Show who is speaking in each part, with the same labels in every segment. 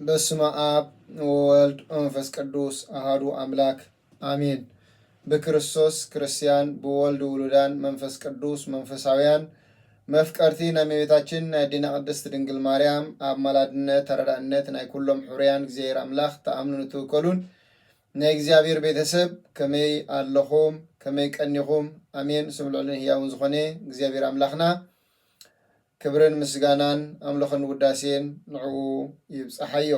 Speaker 1: በስመ አብ ወወልድ ወመንፈስ ቅዱስ አሐዱ አምላክ አሜን። በክርስቶስ ክርስቲያን በወልድ ውሉዳን መንፈስ ቅዱስ መንፈሳውያን መፍቀርቲ ናይ እመቤታችን ናይ ዲና ቅድስት ድንግል ማርያም አማላድነት ተረዳእነት ናይ ኩሎም ሕሩያን እግዚአብሔር አምላክ ተአምኑ ትውከሉን ናይ እግዚአብሔር ቤተሰብ ከመይ ኣለኹም ከመይ ቀኒኹም አሜን። ስም ልዑልን ህያውን ዝኾነ እግዚአብሔር አምላክና ክብርን ምስጋናን አምልኾን ውዳሴን ንዑ ይብፅሓዮ።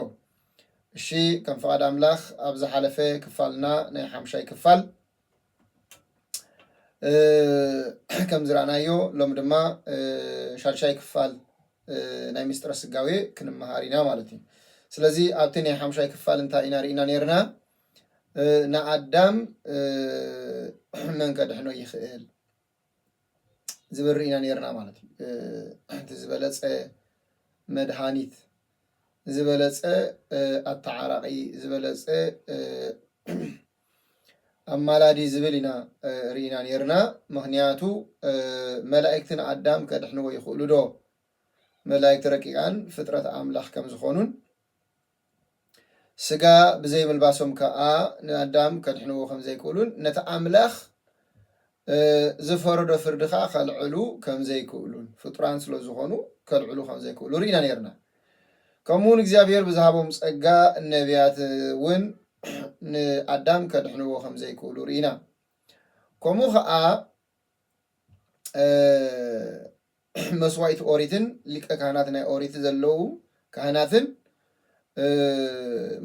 Speaker 1: እሺ ከም ፈቃድ አምላክ ኣብ ዝሓለፈ ክፋልና ናይ ሓምሻይ ክፋል ከም ዝረአናዮ ሎም ድማ ሻድሻይ ክፋል ናይ ምስጢረ ስጋዌ ክንመሃር ኢና ማለት እዩ። ስለዚ ኣብቲ ናይ ሓምሻይ ክፋል እንታይ ኢና ርኢና ነርና ንኣዳም መን ከድሕኖ ይኽእል ዝብል ርኢና ነርና ማለት እዩ። እቲ ዝበለፀ መድሃኒት ዝበለፀ ኣተዓራቂ ዝበለፀ ኣማላዲ ዝብል ኢና ርኢና ነርና። ምክንያቱ መላእክትን ኣዳም ከድሕንዎ ይኽእሉ ዶ? መላእክቲ ረቂቃን ፍጥረት ኣምላኽ ከም ዝኾኑን ስጋ ብዘይ ምልባሶም ከዓ ንኣዳም ከድሕንዎ ከም ዘይክእሉን ነቲ ኣምላኽ ዝፈረዶ ፍርዲ ከዓ ከልዕሉ ከም ዘይክእሉን ፍጡራን ስለ ዝኾኑ ከልዕሉ ከም ዘይክእሉ ርኢና ነርና። ከምኡውን እግዚአብሔር ብዝሃቦም ፀጋ ነቢያት እውን ንኣዳም ከድሕንዎ ከም ዘይክእሉ ርኢና። ከምኡ ከዓ መስዋዕቲ ኦሪትን ሊቀ ካህናት ናይ ኦሪት ዘለዉ ካህናትን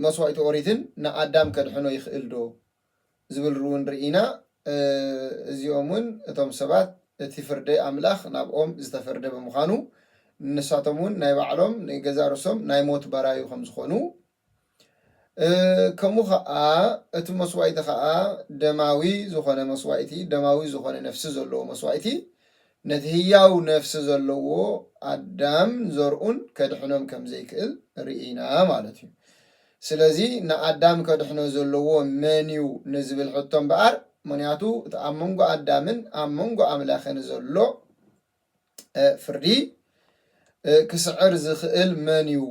Speaker 1: መስዋዕቲ ኦሪትን ንኣዳም ከድሕኖ ይኽእል ዶ ዝብል እውን ርኢና። እዚኦም እውን እቶም ሰባት እቲ ፍርዲ ኣምላኽ ናብኦም ዝተፈርደ ብምዃኑ ንሳቶም እውን ናይ ባዕሎም ንገዛ ርእሶም ናይ ሞት በራዩ ከም ዝኾኑ ከምኡ ከዓ እቲ መስዋዕቲ ከዓ ደማዊ ዝኾነ መስዋዕቲ ደማዊ ዝኾነ ነፍሲ ዘለዎ መስዋዕቲ ነቲ ህያው ነፍሲ ዘለዎ ኣዳም ዘርኡን ከድሕኖም ከም ዘይክእል ርኢና ማለት እዩ። ስለዚ ንኣዳም ከድሕኖ ዘለዎ መን እዩ ንዝብል ሕቶ እምበኣር ምክንያቱ እቲ ኣብ መንጎ ኣዳምን ኣብ መንጎ ኣምላኽን ዘሎ ፍርዲ ክስዕር ዝኽእል መን እዩ?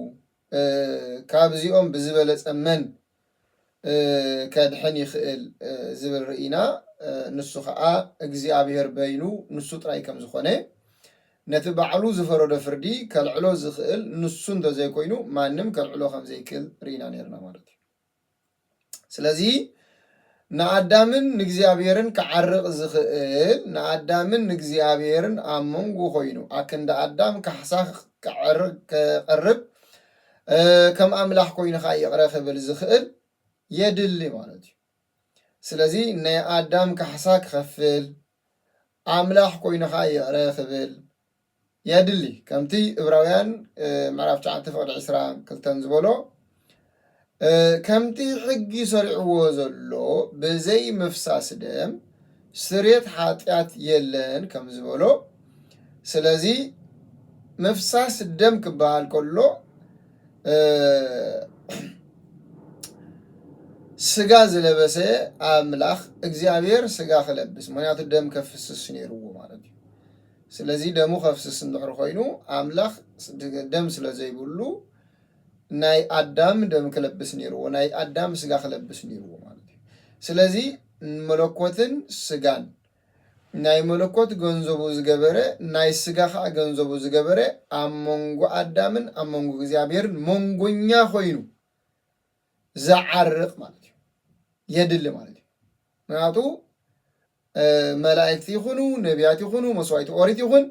Speaker 1: ካብዚኦም ብዝበለፀ መን ከድሕን ይኽእል ዝብል ርኢና። ንሱ ከዓ እግዚኣብሔር በይኑ ንሱ ጥራይ ከም ዝኾነ ነቲ ባዕሉ ዝፈረዶ ፍርዲ ከልዕሎ ዝኽእል ንሱ እንተዘይኮይኑ ማንም ከልዕሎ ከም ዘይክእል ርኢና ነርና ማለት እዩ። ስለዚ ንኣዳምን ንእግዚአብሔርን ክዓርቕ ዝኽእል ንኣዳምን ንእግዚአብሔርን ኣብ መንጎ ኮይኑ ኣክንዲ ኣዳም ካሕሳኽ ከቐርብ ከም ኣምላኽ ኮይኑ ከዓ ይቕረ ክብል ዝኽእል የድሊ ማለት እዩ። ስለዚ ናይ ኣዳም ካሕሳ ክኸፍል ኣምላኽ ኮይኑ ከዓ ይቕረ ክብል የድሊ ከምቲ ዕብራውያን ምዕራፍ 9:22 ዝበሎ ከምቲ ሕጊ ሰሪዕዎ ዘሎ ብዘይ ምፍሳስ ደም ስርየት ሓጢአት የለን ከም ዝበሎ። ስለዚ ምፍሳስ ደም ክበሃል ከሎ ስጋ ዝለበሰ ኣምላኽ እግዚአብሔር ስጋ ክለብስ ምክንያቱ ደም ከፍስስ ነይርዎ ማለት እዩ። ስለዚ ደሙ ከፍስስ እንድሕር ኮይኑ ኣምላኽ ደም ስለ ዘይብሉ ናይ ኣዳም ደም ክለብስ ነይርዎ ናይ ኣዳም ስጋ ክለብስ ነይርዎ ማለት እዩ። ስለዚ መለኮትን ስጋን ናይ መለኮት ገንዘቡ ዝገበረ ናይ ስጋ ከዓ ገንዘቡ ዝገበረ ኣብ መንጎ ኣዳምን ኣብ መንጎ እግዚኣብሔርን መንጎኛ ኮይኑ ዘዓርቕ ማለት እዩ የድሊ ማለት እዩ። ምክንያቱ መላእክቲ ይኹኑ ነቢያት ይኹኑ መስዋዕቲ ኦሪት ይኹን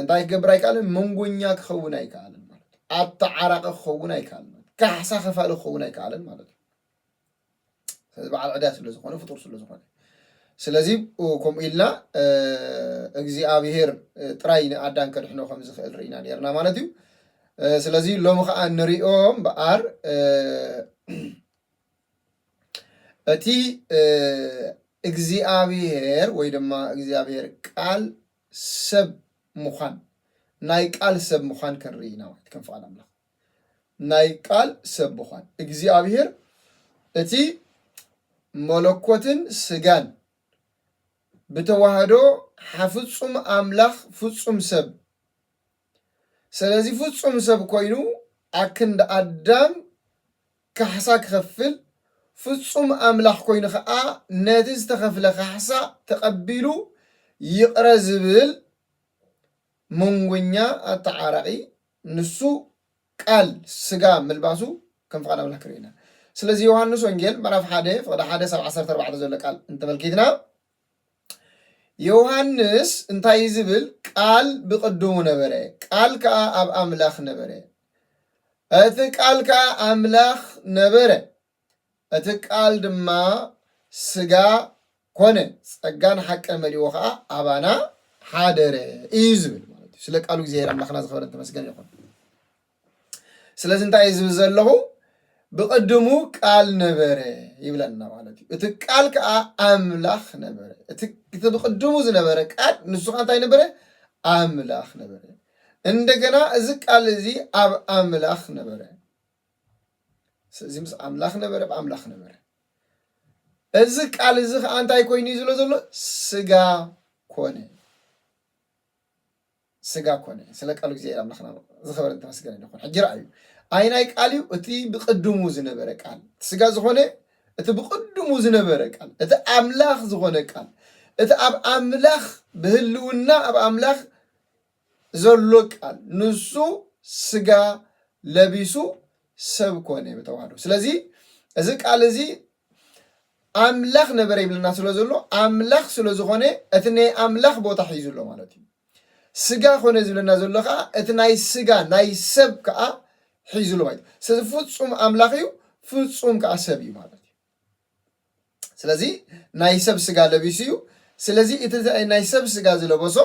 Speaker 1: እንታይ ክገብር ኣይከኣልን መንጎኛ ክኸውን ኣይከኣልን ኣተዓራቂ ክኸውን ኣይከኣልን ካሕሳ ከፋሊ ክኸውን ኣይከኣልን ማለት እዩ። በዓል ዕዳ ስለ ዝኾነ ፍጡር ስለ ዝኾነ ስለዚህ ከምኡ ኢልና እግዚአብሔር ጥራይ ንኣዳም ከድሕኖ ከም ዝኽእል ርኢና ነርና ማለት እዩ ስለዚ ሎሚ ከዓ ንሪኦም በኣር እቲ እግዚአብሔር ወይ ድማ እግዚአብሔር ቃል ሰብ ምዃን ናይ ቃል ሰብ ምዃን ከርኢ ኢና ማለት ከም ፍቃድ ኣምላኽ ናይ ቃል ሰብ ምዃን እግዚአብሔር እቲ መለኮትን ስጋን بتوهدو حفظم أملاخ فظم سب سلازي فظم سب كوينو أكند أدم كحساك خفل فظم أملاخ كوينو خاء نادز تخفل خحسا تقبلو يقرزبل منغنيا التعارعي نسو قال سقا ملباسو كم فقال أملاخ كرينا سلازي يوحنس وانجيل مرف حادي فقد حادي 17 زول قال انت ملكيتنا يوحنس انتاي زبل قال بقدوم نبره قال كا اب املاخ نبره قال كا املاخ نبره قال دما سغا كونه صغان حق مليوخا ابانا حادره يزبل ማለት ስለ ቃሉ እግዚአብሔር አምላክና ዝኸበረ ተመስገን ይሁን ስለዚህ እንታይ ዝብል ዘለኹ بقدمو قال نبره يبلنا مالتي اتقال كا املاح نبره اتبقدمو زنبره قال نسو انتاي نبره املاح نبره እንደገና እዚ ቃል እዚ አብ አምላኽ ነበረ ስለዚህ አምላኽ ነበረ በአምላኽ ነበረ እዚ ቃል እዚ አንታይ ኮይኑ ይዝሎ ዘሎ ስጋ ኮነ ስለ ቃሉ እግዚአብሔር አምላኽና ዝኸበረ ተመስገን ይሁን ሕጅራ እዩ አይናይ ቃልዩ እቲ ብቅድሙ ዝነበረ ቃል ስጋ ዝኾነ እቲ ብቅድሙ ዝነበረ ቃል እቲ አምላኽ ዝኾነ ቃል እቲ አብ አምላኽ ብህልውና አብ አምላኽ ዘሎ ቃል ንሱ ስጋ ለቢሱ ሰብ ኮነ በተዋህዶ ስለዚህ እዚ ቃል እዚ አምላኽ ነበረ ይብልና ስለዘሎ አምላኽ ስለዝኾነ እቲ ናይ አምላኽ ቦታ ሒዙሎ ማለት እዩ ስጋ ኮነ ዝብልና ዘሎኻ እቲ ናይ ስጋ ናይ ሰብ ከዓ ሒዙሎ ማለት ስለዚህ ፍጹም አምላኽ እዩ ፍጹም ከዓ ሰብ እዩ ማለት እዩ ስለዚህ ናይ ሰብ ስጋ ለቢሱ እዩ ስለዚህ እቲ ናይ ሰብ ስጋ ዝለበሶ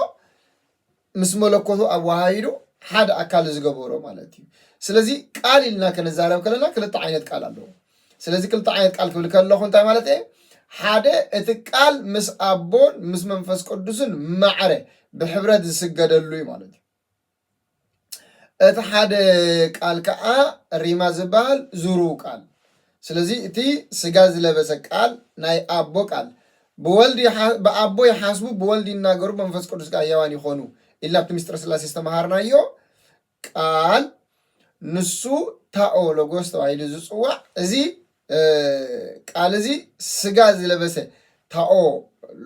Speaker 1: ምስ መለኮቱ አዋሃይዱ ሓደ አካል ዝገበሮ ማለት እዩ ስለዚህ ቃል ኢልና ከነዛረብ ከለና ክልተ ዓይነት ቃል ኣለዎ ስለዚህ ክልተ ዓይነት ቃል ክብል ከለኹ እንታይ ማለት እዩ ሓደ እቲ ቃል ምስ አቦን ምስ መንፈስ ቅዱስን ማዕረ ብሕብረት ዝስገደሉ እዩ ማለት እዩ እቲ ሓደ ቃል ከዓ ሪማ ዝበሃል ዙሩው ቃል ስለዚህ እቲ ስጋ ዝለበሰ ቃል ናይ አቦ ቃል በወልድ በአቦ ይሓስቡ በወልድ ይናገሩ መንፈስ ቅዱስ ጋር ያዋን ይሆኑ ኢላ በሚስጥረ ሥላሴ ተማሃርናዮ ቃል ንሱ ታኦ ሎጎስ ተባሂሉ ዝጽዋዕ እዚ ቃል እዚ ስጋ ዝለበሰ ታኦ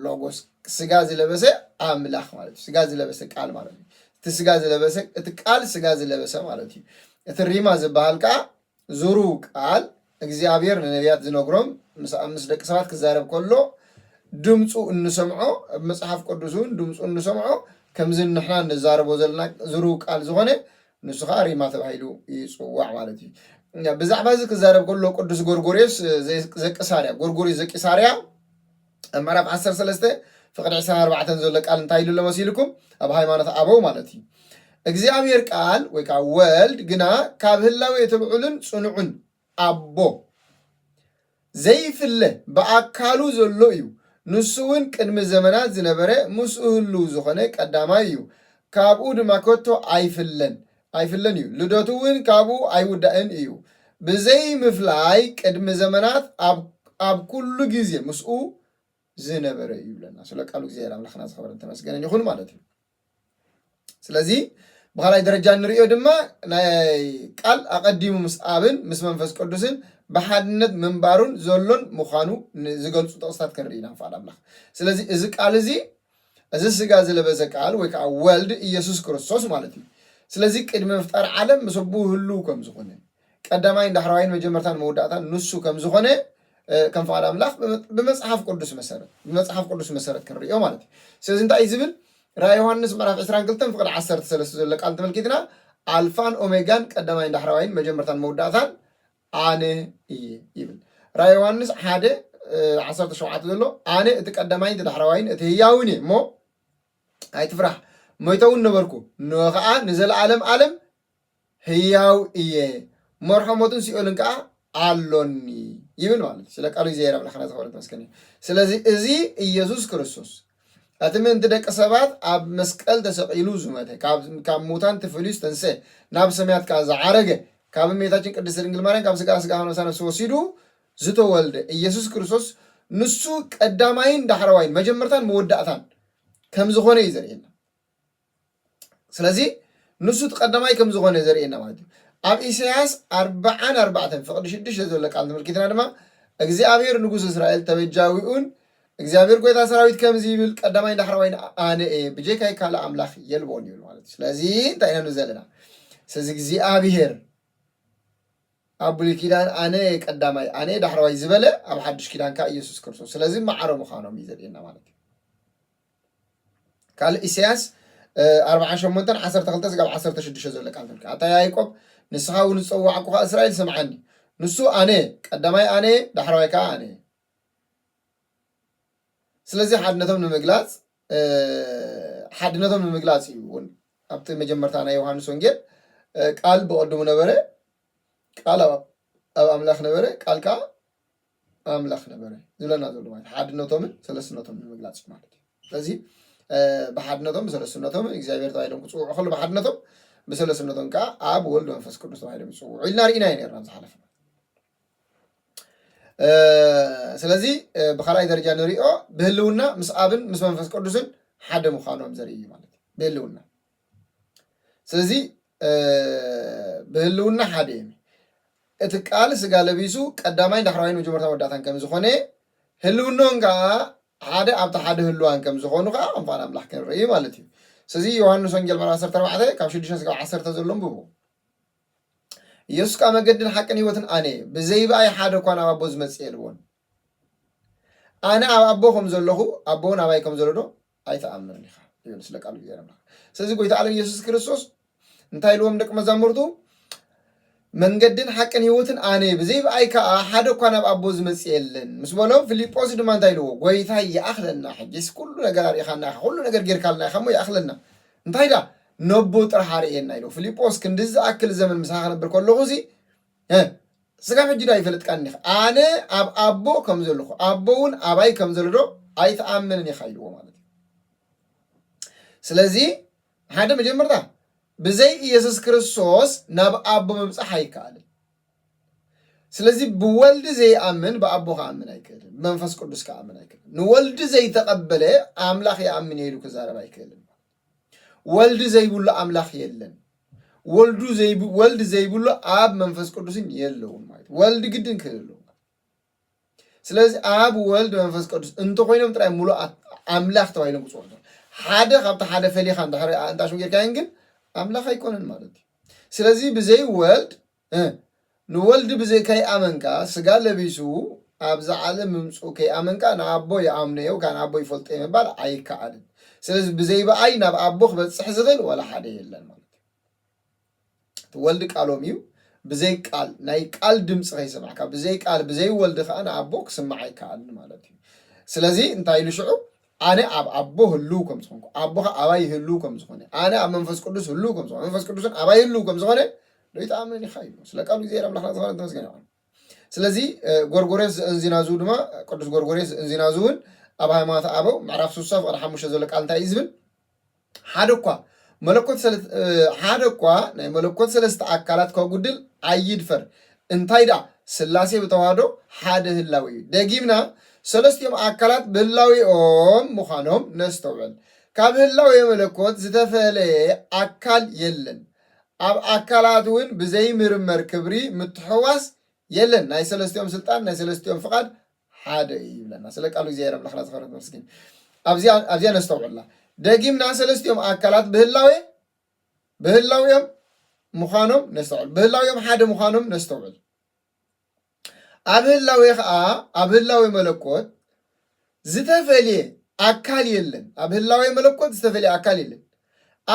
Speaker 1: ሎጎስ ስጋ ዝለበሰ አምላኽ ማለት ስጋ ዝለበሰ ቃል ማለት እቲ ስጋ ዝለበሰ እቲ ቃል ስጋ ዝለበሰ ማለት እዩ እቲ ሪማ ዝበሃል ከዓ ዙሩው ቃል እግዚአብሔር ነቢያት ዝነግሮም ምስ ደቂ ሰባት ክዛረብ ከሎ ድምፁ እንሰምዖ መጽሐፍ ቅዱስን ድምፁ እንሰምዖ ከምዚ ንሕና ንዛረቦ ዘለና ዙሩው ቃል ዝኾነ ንሱ ከዓ ሪማ ተባሂሉ ይጽዋዕ ማለት እዩ ብዛዕባ እዚ ክዛረብ ከሎ ቅዱስ ጎርጎርዮስ ዘቂሳርያ ጎርጎርዮስ ዘቂሳርያ ምዕራፍ 13 ፍቅድ 24 ዘሎ ቃል እንታይ ኢሉ ለመሲልኩም ኣብ ሃይማኖት አበው ማለት እዩ እግዚአብሔር ቃል ወይ ከዓ ወልድ ግና ካብ ህላዌ የተብዑልን ጽኑዑን አቦ ዘይፍለ በአካሉ ዘሎ እዩ ንሱውን ቅድሚ ዘመናት ዝነበረ ምስኡ ህሉ ዝኾነ ቀዳማይ እዩ ካብኡ ድማ ከቶ ኣይፍለን እዩ ልደቱውን ካብኡ ኣይውዳእን እዩ ብዘይ ምፍላይ ቅድሚ ዘመናት ኣብ ኩሉ ጊዜ ምስኡ ዝነበረ እዩ ብለና ስለ ቃሉ እግዚአብሔር አምላኽና ዝኸበረ ተመስገን ይሁን ማለት እዩ ስለዚህ በኋላይ ደረጃ ንሪኦ ድማ ናይ ቃል አቀዲሙ ምስ አብን ምስ መንፈስ ቅዱስን በሓድነት መንባሩን ዘሎን ምዃኑ ዝገልጹ ጥቅስታት ከንሪኢና ንፋል አምላኽ ስለዚህ እዚ ቃል እዚ እዚ ስጋ ዝለበሰ ቃል ወይ ከዓ ወልድ ኢየሱስ ክርስቶስ ማለት እዩ ስለዚህ ቅድሚ ምፍጣር ዓለም ምስ አቡ ህሉ ከም ዝኾነ ቀዳማይ እንዳሕራዋይን መጀመርታን መውዳእታን ንሱ ከም ዝኾነ ከም ፍቃድ አምላኽ በመጽሐፍ ቅዱስ መሰረት ከንሪኦ ማለት እዩ ስለዚህ እንታይ ዝብል ራእይ ዮሐንስ ምዕራፍ 22 ፍቅድ 13 ዘሎ ቃል ተመልኪትና አልፋን ኦሜጋን ቀዳማይ እንዳሕራዋይን መጀመርታን መውዳእታን አነ እየ ይብል ራእይ ዮሐንስ 1 عصرت شوعات له أنا أتقدمين تدحروين أتهياوني مو هاي تفرح ما يتون نبركو نوخاء نزل عالم هياو إيه مرحمة سيقولن كا علوني يبن مالت سلك أري زيرا من خنا تقولن مسكني سلازي إزي يسوع كريستوس أتمنى تدك سبات أب مسكال تسقيلو زمته كاب موتان تفليس تنسى ناب سمعت كذا عرقة كاب ميتاجين كده سرنجل مارن كاب سكاس كهانو سانو سوسيدو زتو ولد يسوع كريستوس نسو قدامين دحروين مجمرتان مودعتان كم زخونه يزرينا سلازي نسو تقدماي كم زخونه يزرينا مالتي أب إسحاق 4 فقد شدش يقول لك عندما الكتاب لما እግዚአብሔር ንጉሥ እስራኤል ተበጃዊኡን እግዚአብሔር ጎይታ ሰራዊት ከምዚ ይብል ቀዳማይ ዳሕራዋይን አነ ብጀካይ ካለ አምላኽ የልቦን ይብል ማለት ስለዚህ እንታይ ነው ዘለና ስለዚህ እግዚአብሔር አብሊ ኪዳን አነ ቀዳማይ አነ ዳሕራዋይ ዝበለ አብ ሐድሽ ኪዳን ካ ኢየሱስ ክርስቶስ ስለዚህ ማዕረ ምኻኖም ይዘልና ማለት ካል ኢሳያስ 48 12 እስከ 16 ዘሎ ቃል ተልካ አታ ያዕቆብ ንስኻውን ጽዋዕኩ እስራኤል ሰምዓኒ ንሱ አነ ቀዳማይ አነ ዳሕራዋይ ካ አነ ስለዚህ ሓድነቶም ንምግላጽ ይሁን ኣብቲ መጀመርታ ናይ ዮሐንስ ወንጌል ቃል በቀድሙ ነበረ ቃል ኣብ ኣምላኽ ነበረ ቃል ካ ኣምላኽ ነበረ ዝብለና ዘሎ ማለት ሓድነቶም ሰለስነቶም ንምግላጽ ማለት ስለዚህ በሓድነቶም ሰለስነቶም እግዚአብሔር ተባሂሎም ክጽውዑ ከሉ በሓድነቶም በሰለስነቶም ካ ኣብ ወልድ መንፈስ ቅዱስ ተባሂሎም ይጽውዑ ኢልና ርኢና ነርና ዝሓለፈ ስለዚህ በኻላይ ደረጃ ንሪኦ በህልውና ምስ ኣብን ምስ መንፈስ ቅዱስን ሓደ ምዃኖም ዘርኢ ማለት በህልውና ስለዚህ በህልውና ሓደ እቲ ቃል ስጋ ለቢሱ ቀዳማይ ዳሕራዋይን መጀመርታ ወዳእታን ከም ዝኾነ ህልውናን ከዓ ሓደ ኣብቲ ሓደ ህልዋን ከም ዝኾኑ ከዓ እንኳን ኣምላኽ ክንርኢ ማለት እዩ ስለዚህ ዮሐንስ ወንጌል ምዕራፍ 14 ካብ 6 እስካብ 10 ዘሎም ብቡ ኢየሱስ ካ መገድን ሓቅን ህይወትን ኣነ ብዘይበኣይ ሓደ እኳ ናብ ኣቦ ዝመጽእ የልዎን ኣነ ኣብ ኣቦ ከም ዘለኹ ኣቦውን ኣባይ ከም ዘሎ ዶ ኣይተኣምንን ኢኻ ይብል ስለ ቃሉ እግዚአብሔር ኣምላኽ ስለዚ ጎይታ ዓለም ኢየሱስ ክርስቶስ እንታይ ኢልዎም ደቂ መዛሙርቱ መንገድን ሓቅን ህይወትን ኣነ ብዘይበኣይ ከዓ ሓደ እኳ ናብ ኣቦ ዝመጽእ የለን ምስ በሎም ፊልጶስ ድማ እንታይ ኢልዎ ጎይታ ይኣኽለና ሕጂስ ኩሉ ነገር ኣርኢኻና ኢኻ ኩሉ ነገር ጌርካልና ኢኻ እሞ ይኣኽለና እንታይ ዳ ነቦ ጥራሕ ኣርኤና ኢሉ ፊልጶስ ክንዲ ዝኣክል ዘመን ምሳኻ ክነብር ከለኹ እዚ ስጋ ሕጂ ዳ ይፈልጥካኒ ኢኻ ኣነ ኣብ ኣቦ ከም ዘለኹ ኣቦ እውን ኣባይ ከም ዘሎ ዶ ኣይተኣምንን ኢኻ ኢልዎ ማለት እዩ ስለዚ ሓደ መጀመርታ ብዘይ ኢየሱስ ክርስቶስ ናብ ኣቦ ምብጻሕ ኣይከኣልን ስለዚ ብወልዲ ዘይኣምን ብኣቦ ከኣምን ኣይክእልን ብመንፈስ ቅዱስ ከኣምን ኣይክእልን ንወልዲ ዘይተቐበለ ኣምላኽ ይኣምን ኢሉ ክዛረብ ኣይክእልን ወልዲ ዘይብሉ ኣምላኽ የለን ወልዲ ዘይብሉ ኣብ መንፈስ ቅዱስን የለውን ማለት ወልዲ ግድን ክህልው ስለዚ ኣብ ወልድ መንፈስ ቅዱስ እንተ ኮይኖም ጥራይ ሙሉእ ኣምላኽ ተባሂሎም ክጽውዑ ሓደ ካብቲ ሓደ ፈሊኻ እንታሽም ጌርካየን ግን ኣምላኽ ኣይኮነን ማለት እዩ ስለዚ ብዘይ ወልድ ንወልዲ ብዘይ ከይኣመንካ ስጋ ለቢሱ ኣብዛ ዓለም ምምፅኡ ከይኣመንካ ንኣቦ ይኣምነዮ ካ ንኣቦ ይፈልጦ ምባል ኣይከኣልን ስለዚ ብዘይበኣይ ናብ ኣቦ ክበፅሕ ዝኽእል ወላ ሓደ የለን ማለት እዩ ወልዲ ቃሎም እዩ ብዘይ ቃል ናይ ቃል ድምፂ ከይሰማዕካ ብዘይ ቃል ብዘይ ወልዲ ከዓ ንኣቦ ክስማዕ ኣይከኣልን ማለት እዩ ስለዚ እንታይ ኢሉ ሽዑ ኣነ ኣብ ኣቦ ህልው ከም ዝኾንኩ ኣቦኻ ኣባይ ህልው ከም ዝኾነ ኣነ ኣብ መንፈስ ቅዱስ ህልው ከም ዝኾነ መንፈስ ቅዱስን ኣባይ ህልው ከም ዝኾነ ዶይተኣምን ኢኻ እዩ ስለ ቃሉ እግዚአብሔር ኣምላኽና ዝኾነ ተመስገን ይኹን ስለዚ ጎርጎሬስ እንዚናዙ ድማ ቅዱስ ጎርጎሬስ እንዚናዙ እውን ኣብ ሃይማኖት ኣበው ምዕራፍ 6 ፍቅዲ 5 ዘሎ ቃል እንታይ እዩ ዝብል ሓደ እኳ ናይ መለኮት ሰለስተ ኣካላት ከጉድል ኣይድፈር እንታይ ዳ ስላሴ ብተዋህዶ ሓደ ህላዊ እዩ ደጊምና ሰለስቲኦም ኣካላት ብህላዊኦም ምዃኖም ነስተውዕል ካብ ህላዊ መለኮት ዝተፈለየ ኣካል የለን ኣብ ኣካላት እውን ብዘይምርመር ክብሪ ምትሕዋስ የለን ናይ ሰለስቲኦም ስልጣን ናይ ሰለስቲኦም ፍቓድ ሓደ እዩ ይብለና ስለ ቃሉ እግዚአብሔር ኣምላኽና ዝኸበረ ተመስገን ኣብዚያ ነስተውዕላ ደጊምና ሰለስቲኦም ኣካላት ብህላዊኦም ምዃኖም ነስተውዕል ብህላዊኦም ሓደ ምዃኖም ነስተውዕል ኣብ ህላዊ ከዓ ኣብ ህላዊ መለኮት ዝተፈልየ ኣካል የለን ኣብ ህላዊ መለኮት ዝተፈልየ ኣካል የለን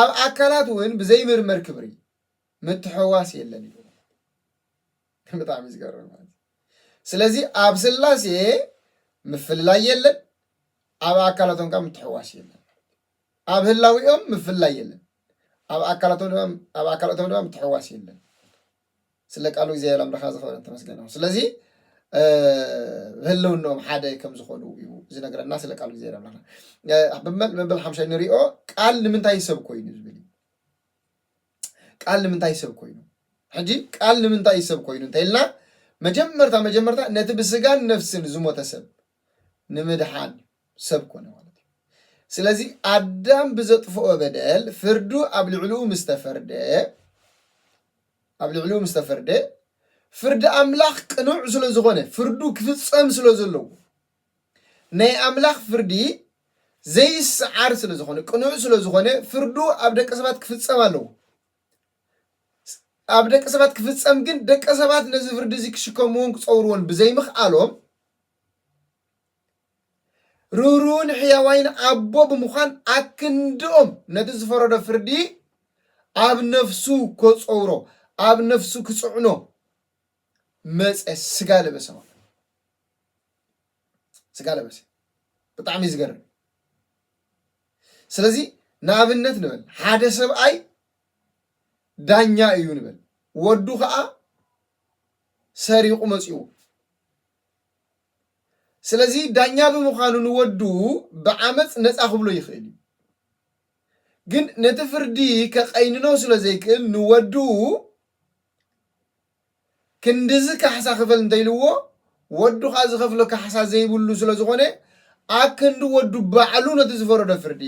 Speaker 1: ኣብ ኣካላት እውን ብዘይምርመር ክብሪ ምትሕዋስ የለን እዩ ብጣዕሚ ዝገርም ማለት ስለዚ ኣብ ስላሴ ምፍልላይ የለን ኣብ ኣካላቶም ካብ ምትሕዋስ የለን ኣብ ህላዊኦም ምፍልላይ የለን ኣብ ኣካላቶም ድማ ምትሕዋስ የለን ስለ ቃሉ እግዚአብሔር ኣምላኽና ዝኸበረን ተመስገን ይሁን ስለዚ ህልውናኦም ሓደ ከም ዝኾኑ እዩ ዝነግረና ስለ ቃሉ እግዚአብሔር ኣምላኽና መበል 5 ንሪኦ ቃል ንምንታይ ሰብ ኮይኑ ዝብል ቃል ንምንታይ ሰብ ኮይኑ ሕጂ ቃል ንምንታይ ሰብ ኮይኑ እንተይልና መጀመርታ ነቲ ብስጋን ነፍስን ዝሞተ ሰብ ንምድሓን ሰብ ኮነ ማለት እዩ ስለዚ ኣዳም ብዘጥፍኦ በደል ፍርዱ ኣብ ልዕሊኡ ምስ ተፈርደ ፍርዲ ኣምላኽ ቅኑዕ ስለ ዝኾነ ፍርዱ ክፍፀም ስለ ዘለዎ ናይ ኣምላኽ ፍርዲ ዘይስዓር ስለ ዝኾነ ቅኑዕ ስለ ዝኾነ ፍርዱ ኣብ ደቂ ሰባት ክፍፀም ኣለዎ ኣብ ደቂ ሰባት ክፍፀም ግን ደቂ ሰባት ነዚ ፍርዲ እዚ ክሽከምዎን ክፀውርዎን ብዘይምኽኣሎም ሩሩን ሕያዋይን ኣቦ ብምዃን ኣክንድኦም ነቲ ዝፈረዶ ፍርዲ ኣብ ነፍሱ ከፀውሮ ኣብ ነፍሱ ክፅዕኖ መፀ ስጋ ለበሰ ብጣዕሚ ዝገርም ስለዚ ንኣብነት ንበል ሓደ ሰብኣይ ዳኛ እዩ ንበል ወዱ ከዓ ሰሪቁ መፂኡ ስለዚ ዳኛ ብምዃኑ ንወዱ ብዓመፅ ነፃ ክብሎ ይኽእል እዩ ግን ነቲ ፍርዲ ከቀይንኖ ስለ ዘይክእል ንወዱ ክንድዚ ካሕሳ ክፈል እንተይልዎ ወዱ ከዓ ዝኸፍሎ ካሕሳ ዘይብሉ ስለ ዝኾነ ኣብ ክንዲ ወዱ ባዕሉ ነቲ ዝፈረዶ ፍርዲ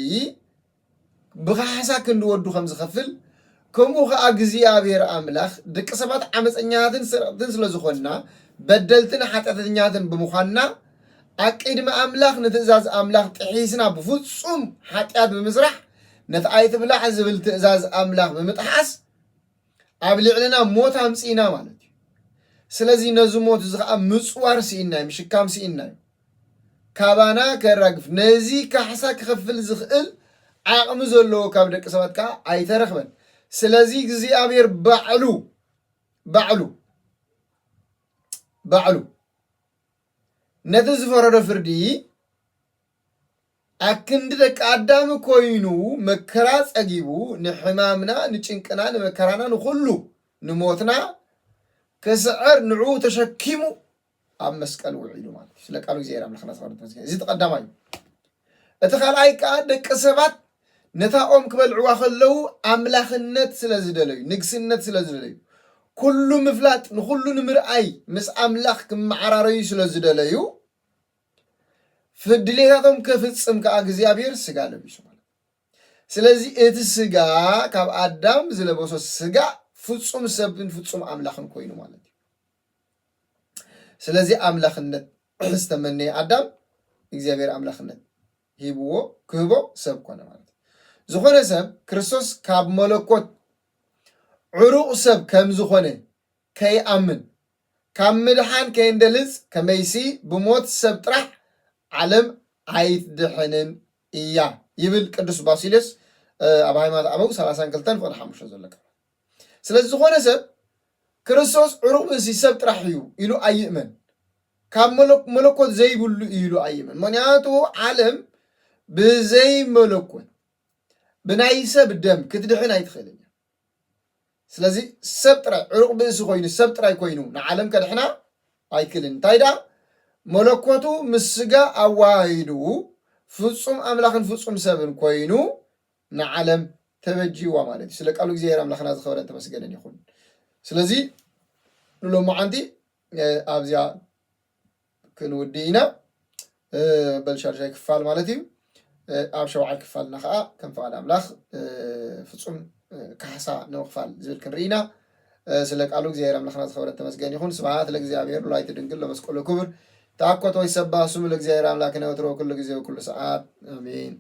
Speaker 1: ብካሕሳ ክንዲ ወዱ ከም ዝኸፍል ከምኡ ከዓ እግዚኣብሔር ኣምላኽ ደቂ ሰባት ዓመፀኛትን ስርቅትን ስለ ዝኾንና በደልትን ሓጢአተኛትን ብምዃንና ኣብ ቅድሚ ኣምላኽ ንትእዛዝ ኣምላኽ ጥሒስና ብፍፁም ሓጢአት ብምስራሕ ነቲ ኣይትብላዕ ዝብል ትእዛዝ ኣምላኽ ብምጥሓስ ኣብ ልዕልና ሞት ኣምፂና ማለት እዩ ስለዚ ነዚ ሞት እዚ ከዓ ምፅዋር ሲኢና እዩ ምሽካም ሲኢና እዩ ካባና ከራግፍ ነዚ ካሕሳ ክኸፍል ዝኽእል ዓቕሚ ዘለዎ ካብ ደቂ ሰባት ከዓ ኣይተረኽበን ስለዚ እግዚኣብሔር ባዕሉ ነቲ ዝፈረዶ ፍርዲ ኣብ ክንዲ ደቂ ኣዳም ኮይኑ መከራ ፀጊቡ ንሕማምና ንጭንቅና ንመከራና ንኩሉ ንሞትና ክስዕር ንዑ ተሸኪሙ ኣብ መስቀል ውዒሉ ማለት እዩ ስለ ቃሉ እግዚኣብሔር ኣምላኽና ዝኸበረን እዚ ተቐዳማይ እዩ እቲ ካልኣይ ከዓ ደቂ ሰባት ነታኦም ክበልዕዋ ከለዉ ኣምላኽነት ስለ ዝደለዩ ንግስነት ስለ ዝደለዩ ኩሉ ምፍላጥ ንኩሉ ንምርኣይ ምስ ኣምላኽ ክመዓራረዩ ስለ ዝደለዩ ፍድሌታቶም ከፍፅም ከዓ እግዚኣብሔር ስጋ ለቢሱ ማለት ስለዚ እቲ ስጋ ካብ ኣዳም ዝለበሶ ስጋ ፍፁም ሰብን ፍፁም ኣምላኽን ኮይኑ ማለት እዩ ስለዚ ኣምላኽነት ዝተመነየ ኣዳም እግዚኣብሔር ኣምላኽነት ክህቦ ሰብ ኮነ ማለት ዝኾነ ሰብ ክርስቶስ ካብ መለኮት ዕሩቕ ሰብ ከም ዝኾነ ከይኣምን ካብ ምድሓን ከይንደልፅ ከመይሲ ብሞት ሰብ ጥራሕ ዓለም ኣይትድሕንን እያ ይብል ቅዱስ ባሲልዮስ ኣብ ሃይማኖት ኣበው 32:5 ዘለቀ ስለዚ ዝኾነ ሰብ ክርስቶስ ዕሩቕ ብእሲ ሰብ ጥራሕ እዩ ኢሉ ኣይእመን ካብ መለኮት ዘይብሉ ኢሉ ኣይእመን ምክንያቱ ዓለም ብዘይ መለኮት ብናይ ሰብ ደም ክትድሕን ኣይትኽእልን ስለዚ ሰብ ጥራይ ዕሩቕ ብእሲ ኮይኑ ሰብ ጥራይ ኮይኑ ንዓለም ከድሕና ኣይክእልን እንታይ ዳ መለኮቱ ምስ ስጋ ኣዋሂዱ ፍፁም ኣምላኽን ፍፁም ሰብን ኮይኑ ንዓለም ተበጂዋ ማለት እዩ ስለ ቃሉ እግዚኣብሔር ኣምላኽና ዝኸበረን ተመስገነን ይኹን ስለዚ ንሎማዓንቲ ኣብዚኣ ክንውዲ ኢና በልሻርሻይ ክፋል ማለት እዩ ኣብ 7 ክፋልና ከዓ ከም ፈቃድ ኣምላኽ ፍፁም ካሕሳ ንምኽፋል ዝብል ክንርኢና ስለ ቃሉ እግዚኣብሔር ኣምላኽና ዝኸበረን ተመስገን ይኹን ስብሓት ለእግዚኣብሔር ወላዲቱ ድንግል ለመስቀሉ ክብር ተኣኮቶ ይሰባህ ስሙ ለእግዚኣብሔር ኣምላክና ወትሮ ኩሉ ግዜ ወኩሉ ሰዓት ኣሜን